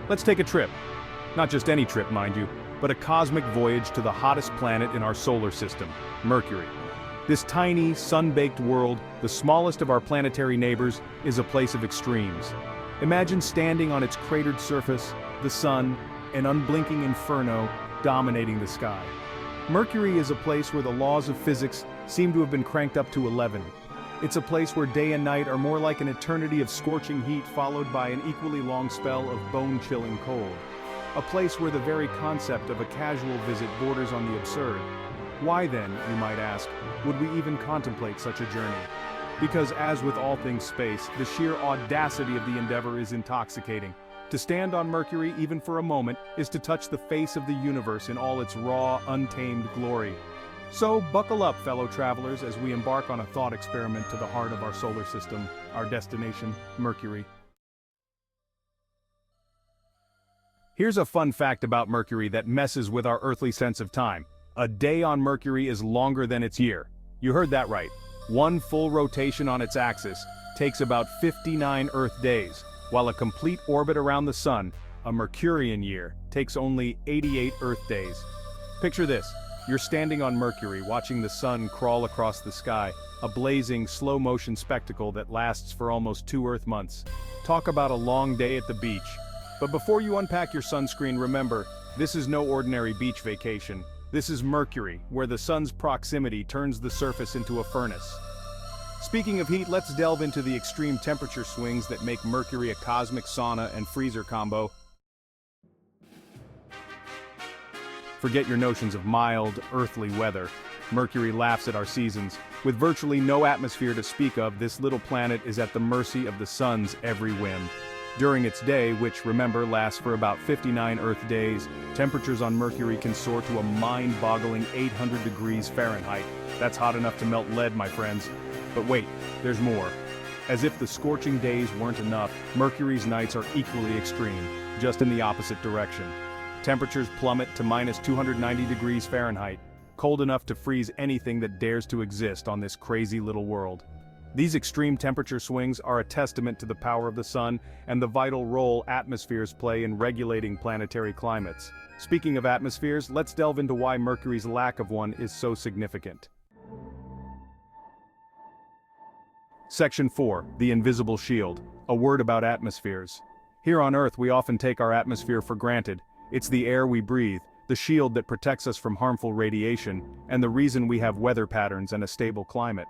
Let's take a trip. Not just any trip, mind you, but a cosmic voyage to the hottest planet in our solar system, Mercury. This tiny, sun-baked world, the smallest of our planetary neighbors, is a place of extremes. Imagine standing on its cratered surface, the sun, an unblinking inferno dominating the sky. Mercury is a place where the laws of physics seem to have been cranked up to 11. It's a place where day and night are more like an eternity of scorching heat followed by an equally long spell of bone-chilling cold. A place where the very concept of a casual visit borders on the absurd. Why then, you might ask, would we even contemplate such a journey? Because as with all things space, the sheer audacity of the endeavor is intoxicating. To stand on Mercury, even for a moment, is to touch the face of the universe in all its raw, untamed glory. So buckle up, fellow travelers, as we embark on a thought experiment to the heart of our solar system, our destination, Mercury. Here's a fun fact about Mercury that messes with our earthly sense of time. A day on Mercury is longer than its year. You heard that right. One full rotation on its axis takes about 59 Earth days, while a complete orbit around the Sun, a Mercurian year, takes only 88 Earth days. Picture this. You're standing on Mercury watching the sun crawl across the sky, a blazing, slow-motion spectacle that lasts for almost 2 Earth months. Talk about a long day at the beach. But before you unpack your sunscreen, remember, this is no ordinary beach vacation. This is Mercury, where the sun's proximity turns the surface into a furnace. Speaking of heat, let's delve into the extreme temperature swings that make Mercury a cosmic sauna and freezer combo. Forget your notions of mild, earthly weather. Mercury laughs at our seasons. With virtually no atmosphere to speak of, this little planet is at the mercy of the sun's every whim. During its day, which, remember, lasts for about 59 Earth days, temperatures on Mercury can soar to a mind-boggling 800 degrees Fahrenheit. That's hot enough to melt lead, my friends. But wait, there's more. As if the scorching days weren't enough, Mercury's nights are equally extreme, just in the opposite direction. Temperatures plummet to minus 290 degrees Fahrenheit, cold enough to freeze anything that dares to exist on this crazy little world. These extreme temperature swings are a testament to the power of the sun and the vital role atmospheres play in regulating planetary climates. Speaking of atmospheres, let's delve into why Mercury's lack of one is so significant. Section 4, the invisible shield. A word about atmospheres. Here on Earth, we often take our atmosphere for granted. It's the air we breathe, the shield that protects us from harmful radiation, and the reason we have weather patterns and a stable climate.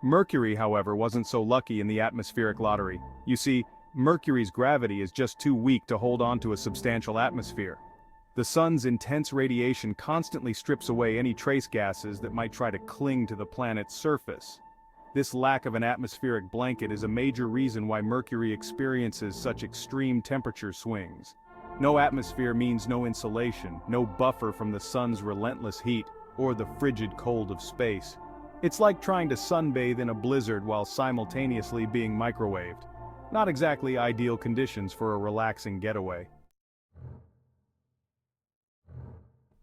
Mercury, however, wasn't so lucky in the atmospheric lottery. You see, Mercury's gravity is just too weak to hold on to a substantial atmosphere. The sun's intense radiation constantly strips away any trace gases that might try to cling to the planet's surface. This lack of an atmospheric blanket is a major reason why Mercury experiences such extreme temperature swings. No atmosphere means no insulation, no buffer from the sun's relentless heat, or the frigid cold of space. It's like trying to sunbathe in a blizzard while simultaneously being microwaved. Not exactly ideal conditions for a relaxing getaway.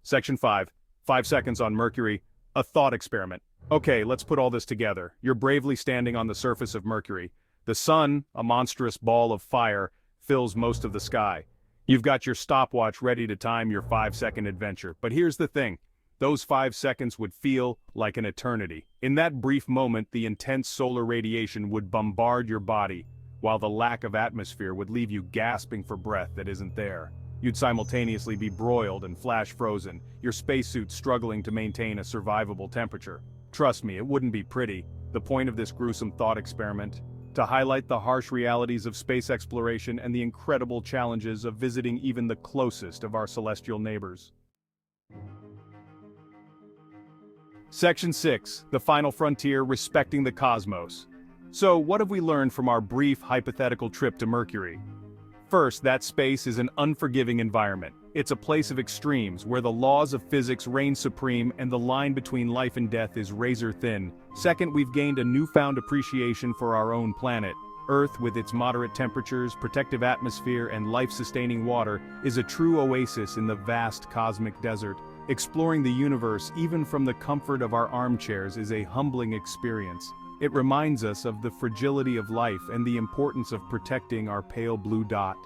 Section 5. 5 seconds on Mercury. A thought experiment. Okay, let's put all this together. You're bravely standing on the surface of Mercury. The sun, a monstrous ball of fire, fills most of the sky. You've got your stopwatch ready to time your 5-second adventure. But here's the thing. Those 5 seconds would feel like an eternity. In that brief moment, the intense solar radiation would bombard your body, while the lack of atmosphere would leave you gasping for breath that isn't there. You'd simultaneously be broiled and flash frozen, your spacesuit struggling to maintain a survivable temperature. Trust me, it wouldn't be pretty. The point of this gruesome thought experiment? To highlight the harsh realities of space exploration and the incredible challenges of visiting even the closest of our celestial neighbors. Section 6, the final frontier, respecting the cosmos. So, what have we learned from our brief hypothetical trip to Mercury? First, that space is an unforgiving environment. It's a place of extremes, where the laws of physics reign supreme and the line between life and death is razor thin. Second, we've gained a newfound appreciation for our own planet. Earth, with its moderate temperatures, protective atmosphere, and life-sustaining water, is a true oasis in the vast cosmic desert. Exploring the universe, even from the comfort of our armchairs, is a humbling experience. It reminds us of the fragility of life and the importance of protecting our pale blue dot.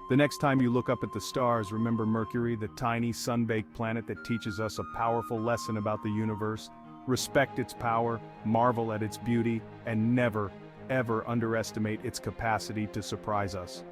The next time you look up at the stars, remember Mercury, the tiny sun-baked planet that teaches us a powerful lesson about the universe. Respect its power, marvel at its beauty, and never, ever underestimate its capacity to surprise us.